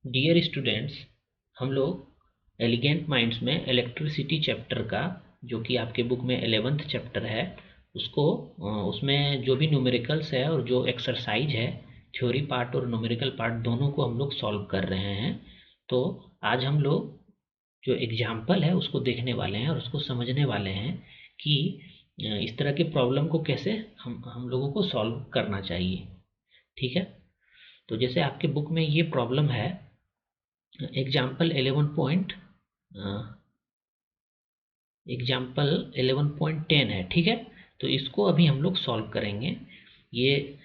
Dear students, हम लोग elegant minds में इलेक्ट्रिसिटी चैप्टर का, जो कि आपके बुक में 11th चैप्टर है, उसको उसमें जो भी न्यूमेरिकल्स है और जो एक्सरसाइज है, थ्योरी पार्ट और न्यूमेरिकल पार्ट दोनों को हम लोग सॉल्व कर रहे हैं। तो आज हम लोग जो एग्जाम्पल है उसको देखने वाले हैं और उसको समझने वाले हैं कि इस तरह के प्रॉब्लम को कैसे हम लोगों को सॉल्व करना चाहिए। ठीक है, तो जैसे आपके बुक में ये प्रॉब्लम है, एग्जाम्पल 11.10 है। ठीक है, तो इसको अभी हम लोग सॉल्व करेंगे। ये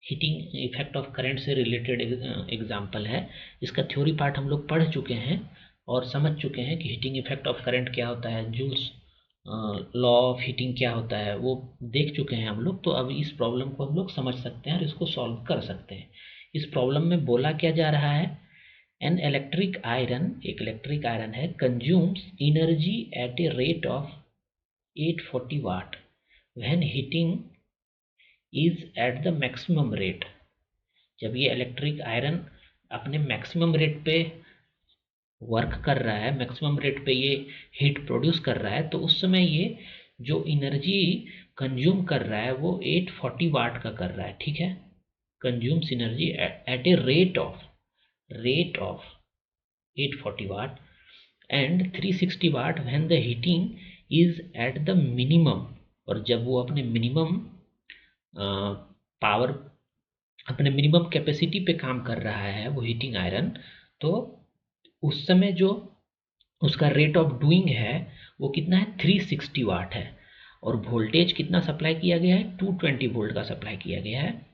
हीटिंग इफेक्ट ऑफ करंट से रिलेटेड एग्जाम्पल है। इसका थ्योरी पार्ट हम लोग पढ़ चुके हैं और समझ चुके हैं कि हीटिंग इफेक्ट ऑफ करंट क्या होता है, जूल्स लॉ ऑफ हीटिंग क्या होता है, वो देख चुके हैं हम लोग। तो अब इस प्रॉब्लम को हम लोग समझ सकते हैं और इसको सॉल्व कर सकते हैं। इस प्रॉब्लम में बोला क्या जा रहा है, एन इलेक्ट्रिक आयरन, एक इलेक्ट्रिक आयरन है, consumes energy at a rate of 840 watt when heating is at the maximum rate. जब ये इलेक्ट्रिक आयरन अपने मैक्सिमम रेट पे वर्क कर रहा है, मैक्सिमम रेट पे ये हीट प्रोड्यूस कर रहा है, तो उस समय ये जो एनर्जी कंज्यूम कर रहा है वो 840 वाट का कर रहा है। ठीक है, consumes energy at a rate of 840 watt and 360 watt when the heating is at the minimum। और जब वो अपने मिनिमम पावर, अपने मिनिमम कैपेसिटी पे काम कर रहा है वो हीटिंग आयरन, तो उस समय जो उसका रेट ऑफ डूइंग है वो कितना है, 360 वाट है। और वोल्टेज कितना सप्लाई किया गया है, 220 वोल्ट का सप्लाई किया गया है।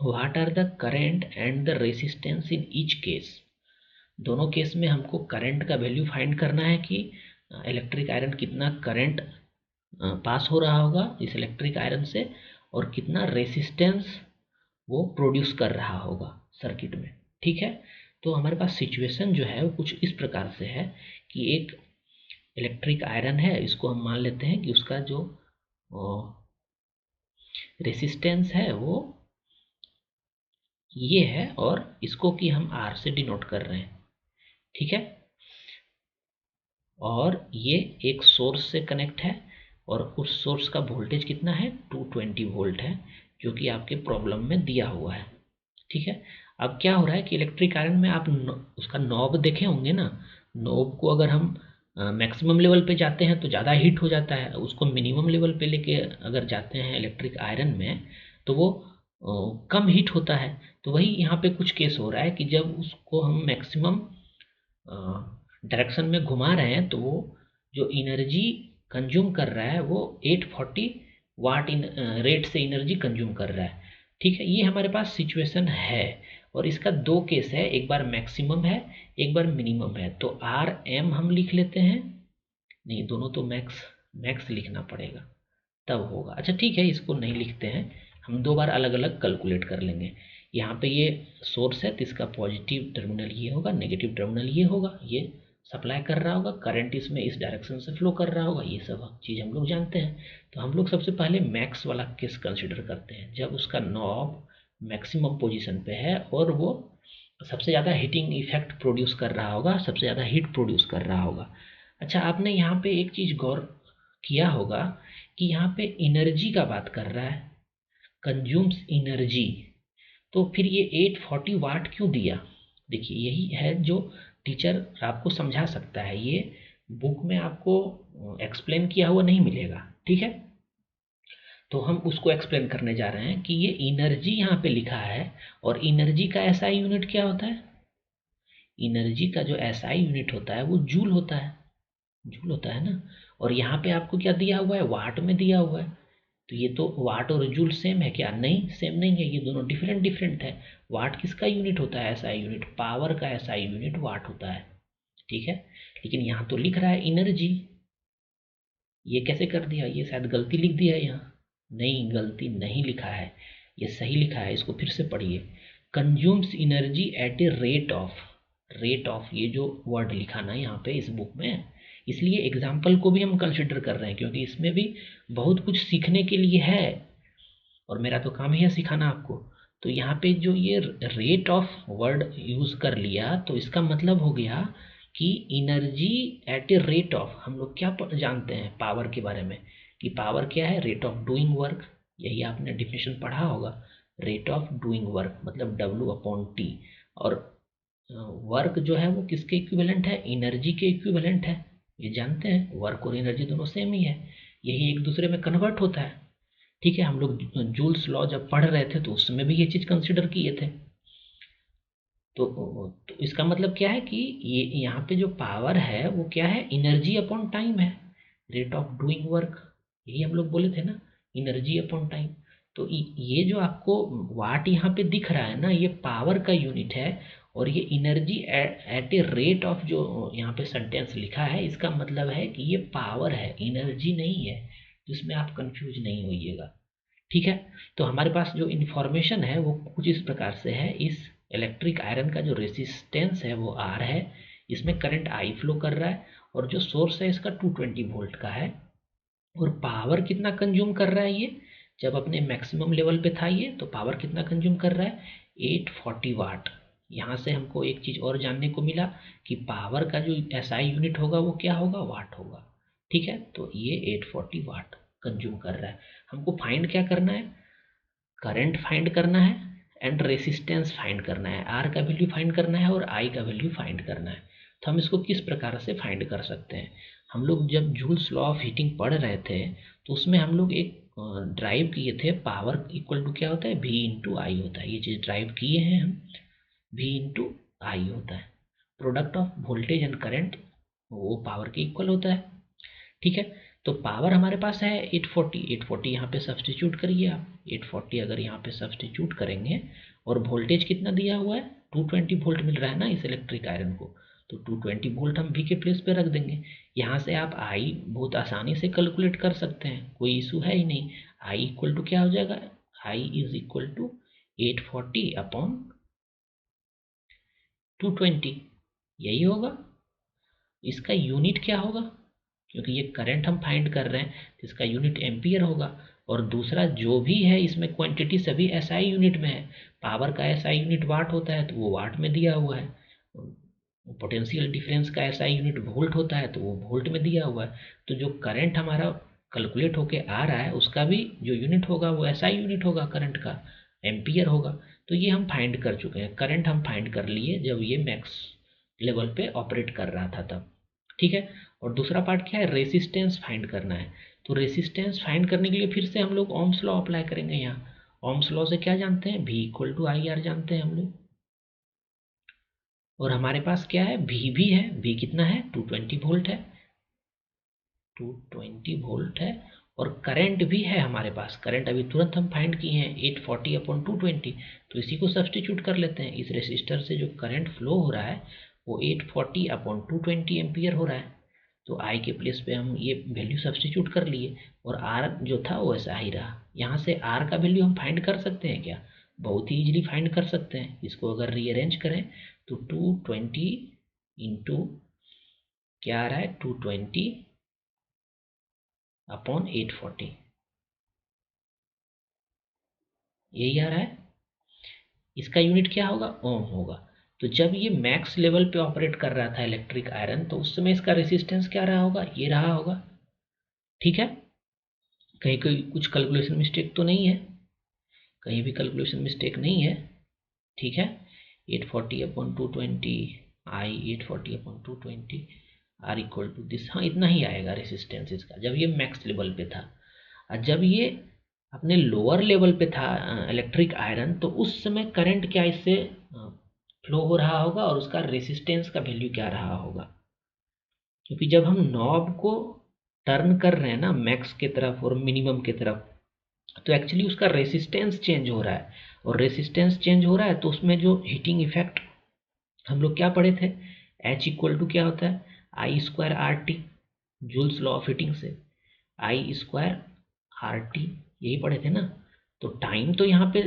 What are the current and the resistance in each case. दोनों केस में हमको करंट का वैल्यू फाइंड करना है कि इलेक्ट्रिक आयरन कितना करंट पास हो रहा होगा इस इलेक्ट्रिक आयरन से, और कितना रेसिस्टेंस वो प्रोड्यूस कर रहा होगा सर्किट में। ठीक है, तो हमारे पास सिचुएशन जो है वो कुछ इस प्रकार से है कि एक इलेक्ट्रिक आयरन है, इसको हम मान लेते हैं कि उसका जो रेसिस्टेंस है वो ये है, और इसको कि हम आर से डिनोट कर रहे हैं। ठीक है, और ये एक सोर्स से कनेक्ट है और उस सोर्स का वोल्टेज कितना है, 220 वोल्ट है, जो कि आपके प्रॉब्लम में दिया हुआ है। ठीक है, अब क्या हो रहा है कि इलेक्ट्रिक आयरन में आप उसका नॉब देखे होंगे ना। नॉब को अगर हम मैक्सिमम लेवल पे जाते हैं तो ज़्यादा हीट हो जाता है, उसको मिनिमम लेवल पे लेके अगर जाते हैं इलेक्ट्रिक आयरन में तो वो कम हीट होता है। तो वही यहाँ पे कुछ केस हो रहा है कि जब उसको हम मैक्सिमम डायरेक्शन में घुमा रहे हैं तो वो जो एनर्जी कंज्यूम कर रहा है वो 840 वाट इन रेट से एनर्जी कंज्यूम कर रहा है। ठीक है, ये हमारे पास सिचुएशन है और इसका दो केस है, एक बार मैक्सिमम है एक बार मिनिमम है। तो आर एम हम लिख लेते हैं, नहीं दोनों तो मैक्स मैक्स लिखना पड़ेगा तब होगा। अच्छा ठीक है, इसको नहीं लिखते हैं, हम दो बार अलग अलग कैलकुलेट कर लेंगे। यहाँ पे ये सोर्स है तो इसका पॉजिटिव टर्मिनल ये होगा, नेगेटिव टर्मिनल ये होगा, ये सप्लाई कर रहा होगा, करंट इसमें इस डायरेक्शन से फ्लो कर रहा होगा, ये सब चीज़ हम लोग जानते हैं। तो हम लोग सबसे पहले मैक्स वाला केस कंसिडर करते हैं, जब उसका नॉब मैक्सिमम पोजिशन पे है और वो सबसे ज़्यादा हीटिंग इफेक्ट प्रोड्यूस कर रहा होगा, सबसे ज़्यादा हीट प्रोड्यूस कर रहा होगा। अच्छा, आपने यहाँ पे एक चीज़ गौर किया होगा कि यहाँ पे एनर्जी का बात कर रहा है, कंज्यूम्स एनर्जी, तो फिर ये 840 वाट क्यों दिया। देखिए यही है जो टीचर आपको समझा सकता है, ये बुक में आपको एक्सप्लेन किया हुआ नहीं मिलेगा। ठीक है, तो हम उसको एक्सप्लेन करने जा रहे हैं कि ये एनर्जी यहाँ पे लिखा है, और एनर्जी का एसआई यूनिट क्या होता है, एनर्जी का जो एसआई यूनिट होता है वो जूल होता है, जूल होता है ना। और यहाँ पे आपको क्या दिया हुआ है, वाट में दिया हुआ है। तो ये तो वाट और जूल सेम है क्या, नहीं सेम नहीं है, ये दोनों डिफरेंट डिफरेंट है। वाट किसका यूनिट होता है, एसआई यूनिट, पावर का एसआई यूनिट वाट होता है। ठीक है, लेकिन यहाँ तो लिख रहा है एनर्जी, ये कैसे कर दिया, ये शायद गलती लिख दिया है यहाँ। नहीं, गलती नहीं लिखा है, ये सही लिखा है, इसको फिर से पढ़िए। Consumes energy at a rate of, rate of ये जो वर्ड लिखा ना यहाँ पे इस बुक में, इसलिए एग्जाम्पल को भी हम कंसिडर कर रहे हैं क्योंकि इसमें भी बहुत कुछ सीखने के लिए है और मेरा तो काम ही है सिखाना आपको। तो यहाँ पे जो ये रेट ऑफ वर्ड यूज़ कर लिया, तो इसका मतलब हो गया कि energy at a rate of, हम लोग क्या जानते हैं पावर के बारे में, कि पावर क्या है, रेट ऑफ डूइंग वर्क। यही आपने डिफिनेशन पढ़ा होगा, रेट ऑफ डूइंग वर्क मतलब W/T। और वर्क जो है वो किसके इक्विवेलेंट है, एनर्जी के इक्विवेलेंट है। ये जानते हैं वर्क और एनर्जी दोनों सेम ही है, यही एक दूसरे में कन्वर्ट होता है। ठीक है, हम लोग जूल्स लॉ जब पढ़ रहे थे तो उस समय भी ये चीज़ कंसिडर किए थे। तो इसका मतलब क्या है कि ये यहाँ पे जो पावर है वो क्या है, एनर्जी अपॉन टाइम है, रेट ऑफ डूइंग वर्क। यही हम लोग बोले थे ना, एनर्जी अपॉन टाइम। तो ये जो आपको वाट यहाँ पे दिख रहा है ना, ये पावर का यूनिट है। और ये energy at a rate of जो यहाँ पे सेंटेंस लिखा है, इसका मतलब है कि ये पावर है, एनर्जी नहीं है, जिसमें आप कंफ्यूज नहीं होइएगा। ठीक है, तो हमारे पास जो इन्फॉर्मेशन है वो कुछ इस प्रकार से है। इस इलेक्ट्रिक आयरन का जो रेसिस्टेंस है वो आर है, इसमें करंट आई फ्लो कर रहा है, और जो सोर्स है इसका 220 वोल्ट का है। और पावर कितना कंज्यूम कर रहा है ये, जब अपने मैक्सिमम लेवल पे था ये, तो पावर कितना कंज्यूम कर रहा है, 840 वाट। यहाँ से हमको एक चीज़ और जानने को मिला कि पावर का जो एसआई यूनिट होगा वो क्या होगा, वाट होगा। ठीक है, तो ये 840 वाट कंज्यूम कर रहा है। हमको फाइंड क्या करना है, करंट फाइंड करना है एंड रेसिस्टेंस फाइंड करना है, आर का वैल्यू फाइंड करना है और आई का वैल्यू फाइंड करना है। तो हम इसको किस प्रकार से फाइंड कर सकते हैं, हम लोग जब जूल्स लॉ ऑफ हीटिंग पढ़ रहे थे तो उसमें हम लोग एक ड्राइव किए थे, पावर इक्वल टू क्या होता है, V इंटू आई होता है। ये चीज़ ड्राइव किए हैं हम, V इंटू आई होता है, product of voltage and current वो पावर के इक्वल होता है। ठीक है, तो पावर हमारे पास है 840, 840 यहाँ पे सब्सटीट्यूट करिए आप, 840 अगर यहाँ पे सब्सटीट्यूट करेंगे, और वोल्टेज कितना दिया हुआ है, 220 वोल्ट मिल रहा है ना इस इलेक्ट्रिक आयरन को, तो 220 वोल्ट हम वी के प्लेस पे रख देंगे। यहाँ से आप आई बहुत आसानी से कैलकुलेट कर सकते हैं, कोई इशू है ही नहीं। आई इक्वल टू क्या हो जाएगा, I is equal to 840 upon 220, यही होगा। इसका यूनिट क्या होगा, क्योंकि ये करंट हम फाइंड कर रहे हैं तो इसका यूनिट एम्पियर होगा। और दूसरा जो भी है इसमें क्वांटिटी सभी एसआई यूनिट में है, पावर का एसआई यूनिट वाट होता है तो वो वाट में दिया हुआ है, पोटेंशियल डिफरेंस का एसआई यूनिट वोल्ट होता है तो वो वोल्ट में दिया हुआ है। तो जो करंट हमारा कैलकुलेट होके आ रहा है उसका भी जो यूनिट होगा वो एसआई यूनिट होगा, करंट का एम्पियर होगा। तो ये हम फाइंड कर चुके हैं, करंट हम फाइंड कर लिए जब ये मैक्स लेवल पे ऑपरेट कर रहा था तब। ठीक है, और दूसरा पार्ट क्या है, रेसिस्टेंस फाइंड करना है। तो रेसिस्टेंस फाइंड करने के लिए फिर से हम लोग ओम्स लॉ अप्लाई करेंगे। यहाँ ओम्स लॉ से क्या जानते हैं, V equal to I R जानते हैं हम लोग। और हमारे पास क्या है, V भी है, V कितना है, 220 वोल्ट है, 220 वोल्ट है। और करंट भी है हमारे पास, करंट अभी तुरंत हम फाइंड किए हैं 840 अपॉन 220, तो इसी को सब्सटीट्यूट कर लेते हैं। इस रेसिस्टर से जो करंट फ्लो हो रहा है वो 840 अपॉन 220 एम्पियर हो रहा है। तो आई के प्लेस पे हम ये वैल्यू सब्सटीट्यूट कर लिए, और आर जो था वो ऐसा ही रहा। यहाँ से आर का वैल्यू हम फाइंड कर सकते हैं क्या, बहुत ही ईजिली फाइंड कर सकते हैं। इसको अगर रीअरेंज करें तो 220 इंटू क्या आ रहा है, 220 अपॉन 840, यही आ रहा है। इसका यूनिट क्या होगा, ओम होगा। तो जब ये मैक्स लेवल पे ऑपरेट कर रहा था इलेक्ट्रिक आयरन, तो उस समय इसका रेसिस्टेंस क्या रहा होगा, ये रहा होगा। ठीक है, कहीं कोई कुछ कैलकुलेशन मिस्टेक तो नहीं है, कहीं भी कैलकुलेशन मिस्टेक नहीं है। ठीक है, 840 upon 220 I 840 upon 220 R equal to this, हाँ इतना ही आएगा रेसिस्टेंस इसका जब ये मैक्स लेवल पे था। और जब ये अपने लोअर लेवल पे था इलेक्ट्रिक आयरन, तो उस समय करंट क्या इससे फ्लो हो रहा होगा और उसका रेसिस्टेंस का वैल्यू क्या रहा होगा। क्योंकि जब हम नॉब को टर्न कर रहे हैं ना मैक्स की तरफ और मिनिमम की तरफ, तो एक्चुअली उसका रेसिस्टेंस चेंज हो रहा है, और रेसिस्टेंस चेंज हो रहा है तो उसमें जो हीटिंग इफेक्ट हम लोग क्या पढ़े थे, H इक्वल टू क्या होता है, I square R T, Joule's law of heating से आई स्क्वायर आर टी, यही पढ़े थे ना। तो टाइम तो यहाँ पे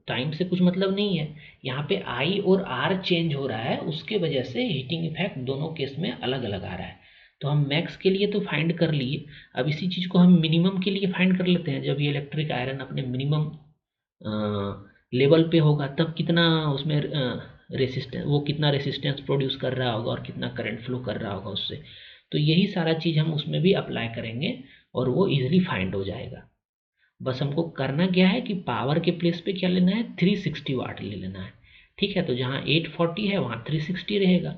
टाइम से कुछ मतलब नहीं है, यहाँ पे आई और आर चेंज हो रहा है, उसके वजह से हीटिंग इफेक्ट दोनों केस में अलग अलग आ रहा है। तो हम मैक्स के लिए तो फाइंड कर लिए, अब इसी चीज़ को हम मिनिमम के लिए फाइंड कर लेते हैं। जब ये इलेक्ट्रिक आयरन अपने मिनिमम लेवल पे होगा तब कितना उसमें रेसिस्टेंस, वो कितना रेसिस्टेंस प्रोड्यूस कर रहा होगा और कितना करंट फ्लो कर रहा होगा उससे। तो यही सारा चीज़ हम उसमें भी अप्लाई करेंगे और वो इजीली फाइंड हो जाएगा। बस हमको करना क्या है कि पावर के प्लेस पे क्या लेना है, 360 वाट ले लेना है। ठीक है, तो जहाँ 840 है वहाँ 360 रहेगा,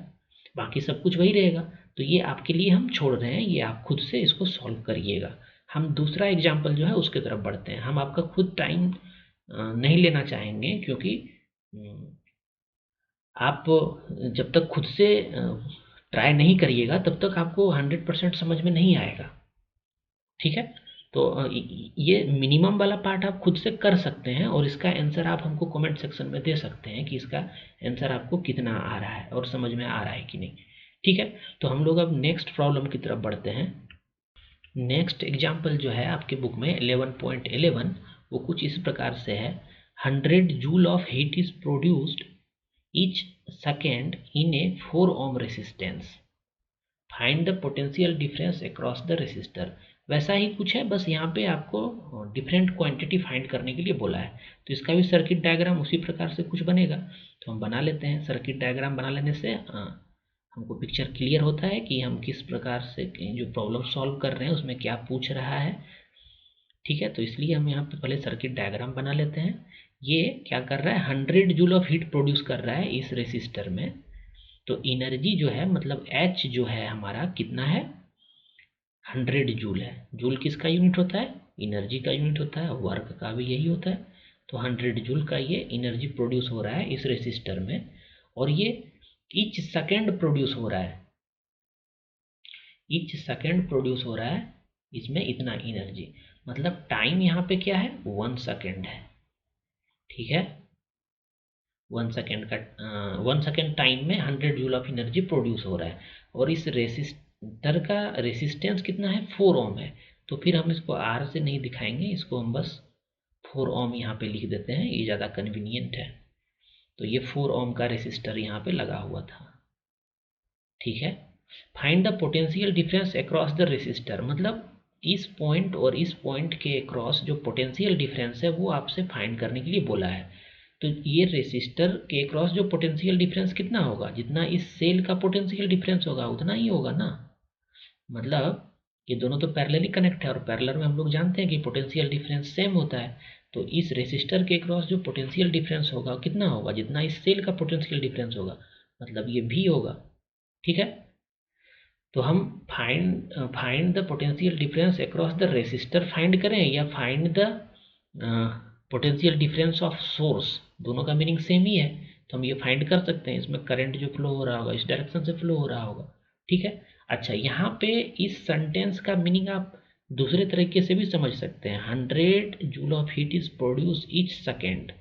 बाकी सब कुछ वही रहेगा। तो ये आपके लिए हम छोड़ रहे हैं, ये आप खुद से इसको सॉल्व करिएगा। हम दूसरा एग्जाम्पल जो है उसके तरफ बढ़ते हैं। हम आपका खुद टाइम नहीं लेना चाहेंगे, क्योंकि आप जब तक खुद से ट्राई नहीं करिएगा तब तक आपको 100% समझ में नहीं आएगा। ठीक है, तो ये मिनिमम वाला पार्ट आप खुद से कर सकते हैं और इसका आंसर आप हमको कमेंट सेक्शन में दे सकते हैं कि इसका आंसर आपको कितना आ रहा है और समझ में आ रहा है कि नहीं। ठीक है, तो हम लोग अब नेक्स्ट प्रॉब्लम की तरफ बढ़ते हैं। नेक्स्ट एग्जाम्पल जो है आपके बुक में 11.11, वो कुछ इस प्रकार से है। 100 joule of heat is produced each second in a 4 ohm resistance, find the potential difference across the resistor. वैसा ही कुछ है, बस यहाँ पे आपको डिफरेंट क्वांटिटी फाइंड करने के लिए बोला है। तो इसका भी सर्किट डायग्राम उसी प्रकार से कुछ बनेगा, तो हम बना लेते हैं। सर्किट डायग्राम बना लेने से हमको पिक्चर क्लियर होता है कि हम किस प्रकार से जो प्रॉब्लम सॉल्व कर रहे हैं उसमें क्या पूछ रहा है। ठीक है, तो इसलिए हम यहाँ पे पहले सर्किट डायग्राम बना लेते हैं। ये क्या कर रहा है, 100 जूल ऑफ हीट प्रोड्यूस कर रहा है इस रेसिस्टर में। तो एनर्जी जो है, मतलब एच जो है हमारा कितना है, 100 जूल है। जूल किसका यूनिट होता है, एनर्जी का यूनिट होता है, वर्क का भी यही होता है। तो 100 जूल का ये एनर्जी प्रोड्यूस हो रहा है इस रेसिस्टर में, और ये ईच सेकेंड प्रोड्यूस हो रहा है, ईच सेकेंड प्रोड्यूस हो रहा है इसमें इतना एनर्जी। मतलब टाइम यहाँ पे क्या है, 1 सेकेंड है। ठीक है, 1 सेकेंड का 1 सेकेंड टाइम में 100 जूल ऑफ एनर्जी प्रोड्यूस हो रहा है। और इस रेसिस्टर का रेसिस्टेंस कितना है, 4 ओम है। तो फिर हम इसको आर से नहीं दिखाएंगे, इसको हम बस 4 ओम यहाँ पे लिख देते हैं, ये ज़्यादा कन्वीनियंट है। तो ये 4 ओम का रेसिस्टर यहाँ पे लगा हुआ था। ठीक है, find the potential difference across the resistor, मतलब इस पॉइंट और इस पॉइंट के अक्रॉस जो पोटेंशियल डिफरेंस है वो आपसे फाइंड करने के लिए बोला है। तो ये रेसिस्टर के अक्रॉस जो पोटेंशियल डिफरेंस कितना होगा, जितना इस सेल का पोटेंशियल डिफरेंस होगा उतना ही होगा ना। मतलब ये दोनों तो पैरेलली कनेक्ट है, और पैरेलल में हम लोग जानते हैं कि पोटेंशियल डिफरेंस सेम होता है। तो इस रेसिस्टर के अक्रॉस जो पोटेंशियल डिफरेंस होगा कितना होगा, जितना इस सेल का पोटेंशियल डिफरेंस होगा, मतलब ये भी होगा। ठीक है, तो हम find the potential difference across the resistor find करें या find the potential difference of source, दोनों का मीनिंग सेम ही है। तो हम ये फाइंड कर सकते हैं, इसमें करंट जो फ्लो हो रहा होगा इस डायरेक्शन से फ्लो हो रहा होगा। ठीक है, अच्छा यहाँ पे इस सेंटेंस का मीनिंग आप दूसरे तरीके से भी समझ सकते हैं। 100 joule of heat is produce each second.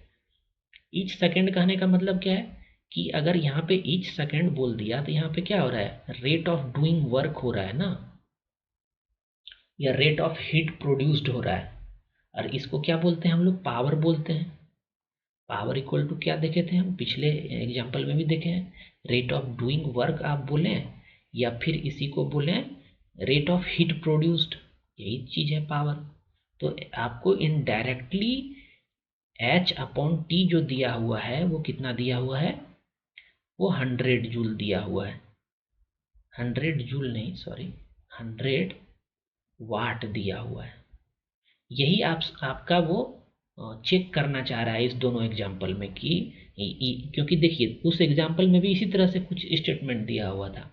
Each second कहने का मतलब क्या है कि अगर यहाँ पे ईच सेकेंड बोल दिया तो यहाँ पे क्या हो रहा है, रेट ऑफ डूइंग वर्क हो रहा है ना, या रेट ऑफ हीट प्रोड्यूस्ड हो रहा है। और इसको क्या बोलते हैं हम लोग, पावर बोलते हैं। पावर इक्वल टू क्या देखे थे हम पिछले एग्जाम्पल में भी देखे हैं, रेट ऑफ डूइंग वर्क आप बोलें या फिर इसी को बोलें रेट ऑफ हीट प्रोड्यूस्ड, यही चीज़ है पावर। तो आपको इनडायरेक्टली एच अपॉन टी जो दिया हुआ है वो कितना दिया हुआ है, वो 100 जूल दिया हुआ है। 100 जूल नहीं, सॉरी, 100 वाट दिया हुआ है। यही आपका वो चेक करना चाह रहा है इस दोनों एग्जाम्पल में कि क्योंकि देखिए उस एग्जाम्पल में भी इसी तरह से कुछ स्टेटमेंट दिया हुआ था।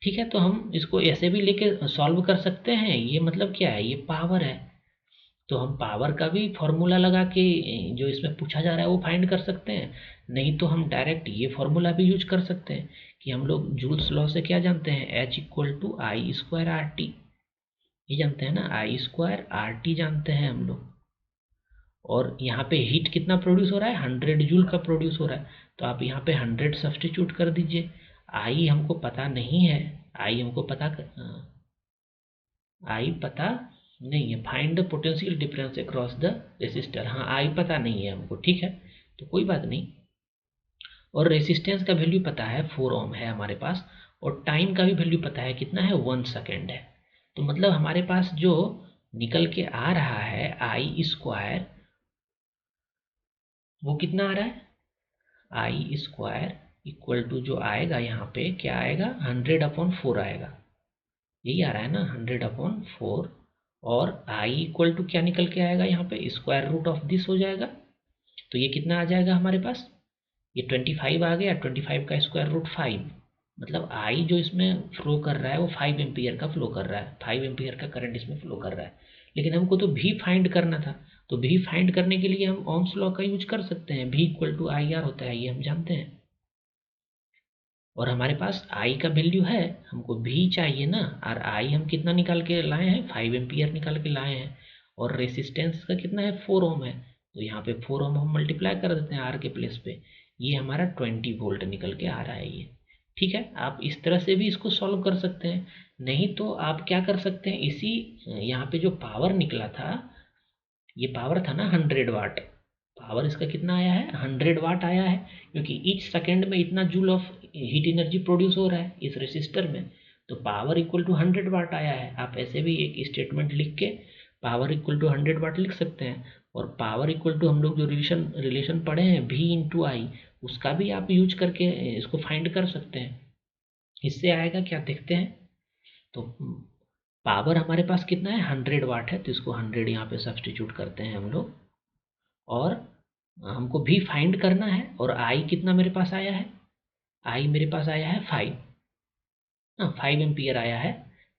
ठीक है, तो हम इसको ऐसे भी लेके सॉल्व कर सकते हैं। ये मतलब क्या है, ये पावर है, तो हम पावर का भी फॉर्मूला लगा के जो इसमें पूछा जा रहा है वो फाइंड कर सकते हैं। नहीं तो हम डायरेक्ट ये फॉर्मूला भी यूज कर सकते हैं कि हम लोग जूल्स लॉ से क्या जानते हैं, H equal to I square R T, ये जानते हैं ना, आई स्क्वायर आर टी जानते हैं हम लोग। और यहाँ पे हीट कितना प्रोड्यूस हो रहा है, 100 जूल का प्रोड्यूस हो रहा है। तो आप यहाँ पे 100 सब्सटीट्यूट कर दीजिए। आई हमको पता नहीं है, आई हमको आई पता नहीं है। Find the potential difference across the resistor, हाँ आई पता नहीं है हमको। ठीक है, तो कोई बात नहीं। और रेसिस्टेंस का वैल्यू पता है 4 ओम है हमारे पास, और टाइम का भी वैल्यू पता है कितना है, 1 सेकेंड है। तो मतलब हमारे पास जो निकल के आ रहा है आई स्क्वायर वो कितना आ रहा है, आई स्क्वायर इक्वल टू जो आएगा यहाँ पे क्या आएगा, 100/4 आएगा, यही आ रहा है ना 100/4। और आई इक्वल टू क्या निकल के आएगा यहाँ पे, स्क्वायर रूट ऑफ दिस हो जाएगा। तो ये कितना आ जाएगा हमारे पास, ये 25 आ गया, 25 का स्क्वायर रूट 5, मतलब आई जो इसमें फ्लो कर रहा है वो 5 एम्पियर का फ्लो कर रहा है, 5 एम्पियर का करंट इसमें फ्लो कर रहा है। लेकिन हमको तो भी फाइंड करना था, तो भी फाइंड करने के लिए हम ओम्स लॉ का यूज कर सकते हैं, भी इक्वल टू आई आर होता है, ये हम जानते हैं। और हमारे पास आई का वैल्यू है, हमको भी चाहिए ना, और आई हम कितना निकाल के लाए हैं, 5 एम्पियर निकाल के लाए हैं। और रेसिस्टेंस का कितना है, 4 ओम है, तो यहाँ पे 4 ओम हम मल्टीप्लाई कर देते हैं आर के प्लेस पे, ये हमारा 20 वोल्ट निकल के आ रहा है ये। ठीक है, आप इस तरह से भी इसको सॉल्व कर सकते हैं। नहीं तो आप क्या कर सकते हैं, इसी यहाँ पे जो पावर निकला था, ये पावर था ना 100 वाट, पावर इसका कितना आया है, 100 वाट आया है, क्योंकि ईच सेकेंड में इतना joule of heat energy produce हो रहा है इस रेसिस्टर में। तो पावर इक्वल टू 100 वाट आया है। आप ऐसे भी एक स्टेटमेंट लिख के पावर इक्वल टू 100 वाट लिख सकते हैं। और पावर इक्वल टू हम लोग जो रिलेशन पढ़े हैं भी इंटू आई, उसका भी आप यूज करके इसको फाइंड कर सकते हैं। इससे आएगा क्या देखते हैं। तो पावर हमारे पास कितना है, 100 वाट है, तो इसको 100 यहाँ पे सब्सटीट्यूट करते हैं हम लोग। और हमको भी फाइंड करना है, और आई कितना मेरे पास आया है, आई मेरे पास आया है 5, हाँ 5 एम्पियर आया है।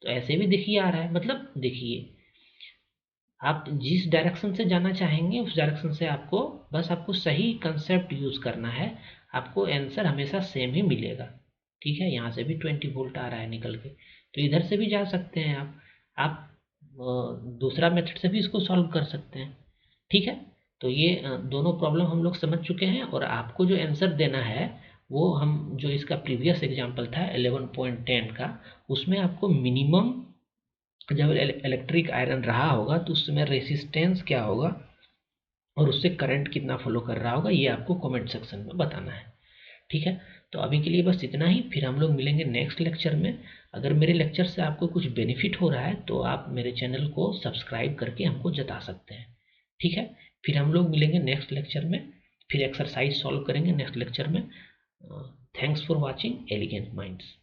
तो ऐसे भी देखिए आ रहा है, मतलब देखिए आप जिस डायरेक्शन से जाना चाहेंगे उस डायरेक्शन से आपको, बस आपको सही कंसेप्ट यूज करना है, आपको आंसर हमेशा सेम ही मिलेगा। ठीक है, यहाँ से भी 20 वोल्ट आ रहा है निकल के, तो इधर से भी जा सकते हैं आप दूसरा मेथड से भी इसको सॉल्व कर सकते हैं। ठीक है, तो ये दोनों प्रॉब्लम हम लोग समझ चुके हैं, और आपको जो आंसर देना है वो हम जो इसका प्रीवियस एग्जांपल था 11.10 का, उसमें आपको मिनिमम जब इलेक्ट्रिक आयरन रहा होगा तो उस समय रेसिस्टेंस क्या होगा और उससे करंट कितना फ्लो कर रहा होगा, ये आपको कमेंट सेक्शन में बताना है। ठीक है, तो अभी के लिए बस इतना ही, फिर हम लोग मिलेंगे नेक्स्ट लेक्चर में। अगर मेरे लेक्चर से आपको कुछ बेनिफिट हो रहा है तो आप मेरे चैनल को सब्सक्राइब करके हमको जता सकते हैं। ठीक है, फिर हम लोग मिलेंगे नेक्स्ट लेक्चर में, फिर एक्सरसाइज सॉल्व करेंगे नेक्स्ट लेक्चर में। Thanks for watching elegant minds.